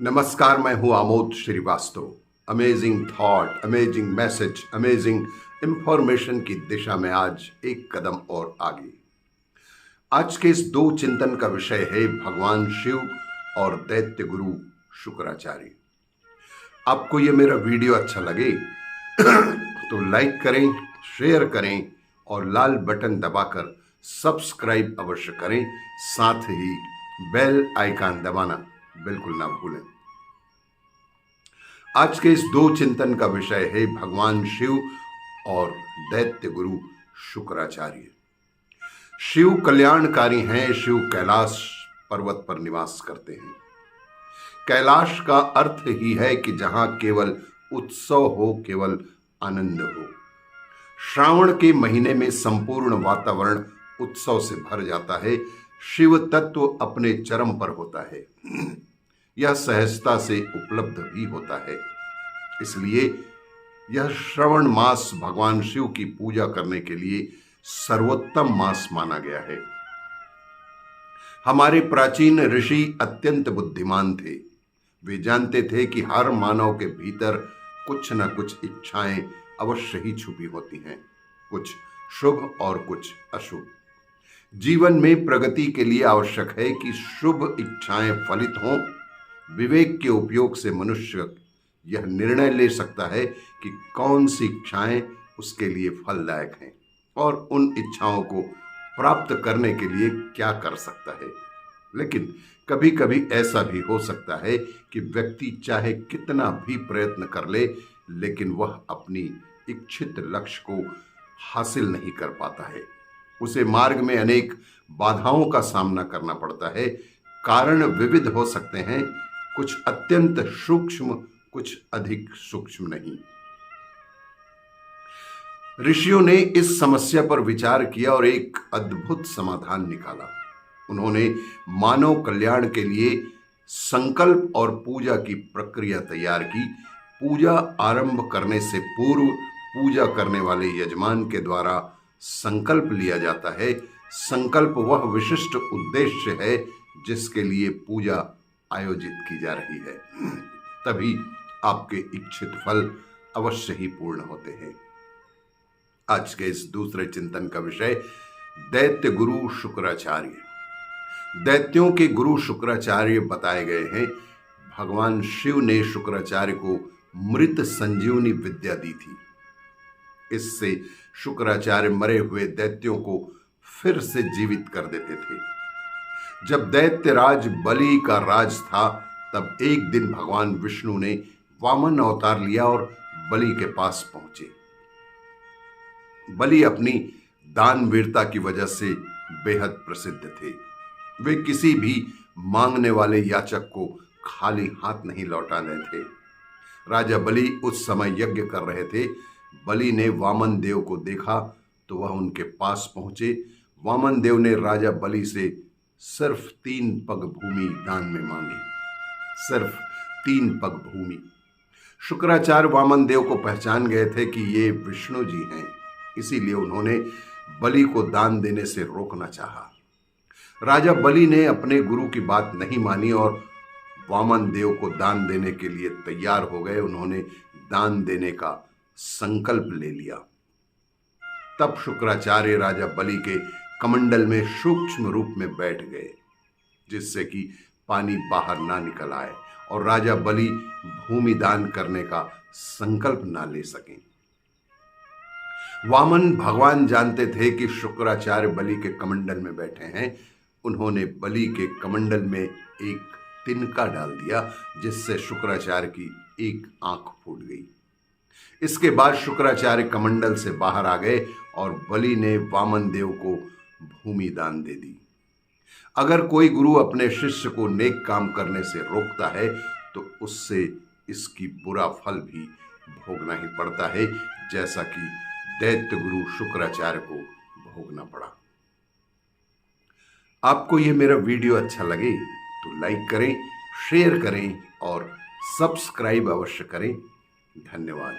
नमस्कार, मैं हूं Amod Srivastava. Amazing thought, amazing message, amazing information की दिशा में आज एक कदम और आगे। आज के इस दो चिंतन का विषय है भगवान शिव और दैत्य गुरु शुक्राचार्य। आपको ये मेरा वीडियो अच्छा लगे तो लाइक करें, शेयर करें और लाल बटन दबाकर सब्सक्राइब अवश्य करें। साथ ही बेल आइकन दबाना बिल्कुल ना भूलें। आज के इस दो चिंतन का विषय है भगवान शिव और दैत्य गुरु शुक्राचार्य। शिव कल्याणकारी हैं। शिव कैलाश पर्वत पर निवास करते हैं। कैलाश का अर्थ ही है कि जहां केवल उत्सव हो, केवल आनंद हो। श्रावण के महीने में संपूर्ण वातावरण उत्सव से भर जाता है। शिव तत्व अपने चरम पर होता है। यह सहजता से उपलब्ध भी होता है। इसलिए यह श्रावण मास भगवान शिव की पूजा करने के लिए सर्वोत्तम मास माना गया है। हमारे प्राचीन ऋषि अत्यंत बुद्धिमान थे। वे जानते थे कि हर मानव के भीतर कुछ न कुछ इच्छाएं अवश्य ही छुपी होती हैं, कुछ शुभ और कुछ अशुभ। जीवन में प्रगति के लिए आवश्यक है कि शुभ इच्छाएं फलित हों। विवेक के उपयोग से मनुष्य यह निर्णय ले सकता है कि कौन सी इच्छाएं उसके लिए फलदायक हैं और उन इच्छाओं को प्राप्त करने के लिए क्या कर सकता है। लेकिन कभी कभी ऐसा भी हो सकता है कि व्यक्ति चाहे कितना भी प्रयत्न कर ले, लेकिन वह अपनी इच्छित लक्ष्य को हासिल नहीं कर पाता है। उसे मार्ग में अनेक बाधाओं का सामना करना पड़ता है। कारण विविध हो सकते हैं, कुछ अत्यंत सूक्ष्म, कुछ अधिक सूक्ष्म नहीं। ऋषियों ने इस समस्या पर विचार किया और एक अद्भुत समाधान निकाला। उन्होंने मानव कल्याण के लिए संकल्प और पूजा की प्रक्रिया तैयार की। पूजा आरंभ करने से पूर्व पूजा करने वाले यजमान के द्वारा संकल्प लिया जाता है। संकल्प वह विशिष्ट उद्देश्य है जिसके लिए पूजा आयोजित की जा रही है। तभी आपके इच्छित फल अवश्य ही पूर्ण होते हैं। आज के इस दूसरे चिंतन का विषय दैत्य गुरु शुक्राचार्य। दैत्यों के गुरु शुक्राचार्य बताए गए हैं। भगवान शिव ने शुक्राचार्य को मृत संजीवनी विद्या दी थी। इससे शुक्राचार्य मरे हुए दैत्यों को फिर से जीवित कर देते थे। जब दैत्य राज बलि का राज था, तब एक दिन भगवान विष्णु ने वामन अवतार लिया और बलि के पास पहुंचे। बलि अपनी दानवीरता की वजह से बेहद प्रसिद्ध थे। वे किसी भी मांगने वाले याचक को खाली हाथ नहीं लौटाने थे। राजा बलि उस समय यज्ञ कर रहे थे। बलि ने वामन देव को देखा तो वह उनके पास पहुंचे। वामन देव ने राजा बलि से सिर्फ 3 पग भूमि दान में मांगी। सिर्फ 3 पग भूमि। शुक्राचार्य वामन देव को पहचान गए थे कि ये विष्णु जी हैं, इसीलिए उन्होंने बलि को दान देने से रोकना चाहा। राजा बलि ने अपने गुरु की बात नहीं मानी और वामन देव को दान देने के लिए तैयार हो गए। उन्होंने दान देने का संकल्प ले लिया। तब शुक्राचार्य राजा बलि के कमंडल में सूक्ष्म रूप में बैठ गए, जिससे कि पानी बाहर ना निकल आए और राजा बलि भूमि दान करने का संकल्प ना ले सकें। वामन भगवान जानते थे कि शुक्राचार्य बलि के कमंडल में बैठे हैं। उन्होंने बलि के कमंडल में एक तिनका डाल दिया, जिससे शुक्राचार्य की एक आंख फूट गई। इसके बाद शुक्राचार्य कमंडल से बाहर आ गए और बलि ने वामन देव को भूमि दान दे दी। अगर कोई गुरु अपने शिष्य को नेक काम करने से रोकता है तो उससे इसकी बुरा फल भी भोगना ही पड़ता है, जैसा कि दैत्य गुरु शुक्राचार्य को भोगना पड़ा। आपको यह मेरा वीडियो अच्छा लगे तो लाइक करें, शेयर करें और सब्सक्राइब अवश्य करें। धन्यवाद।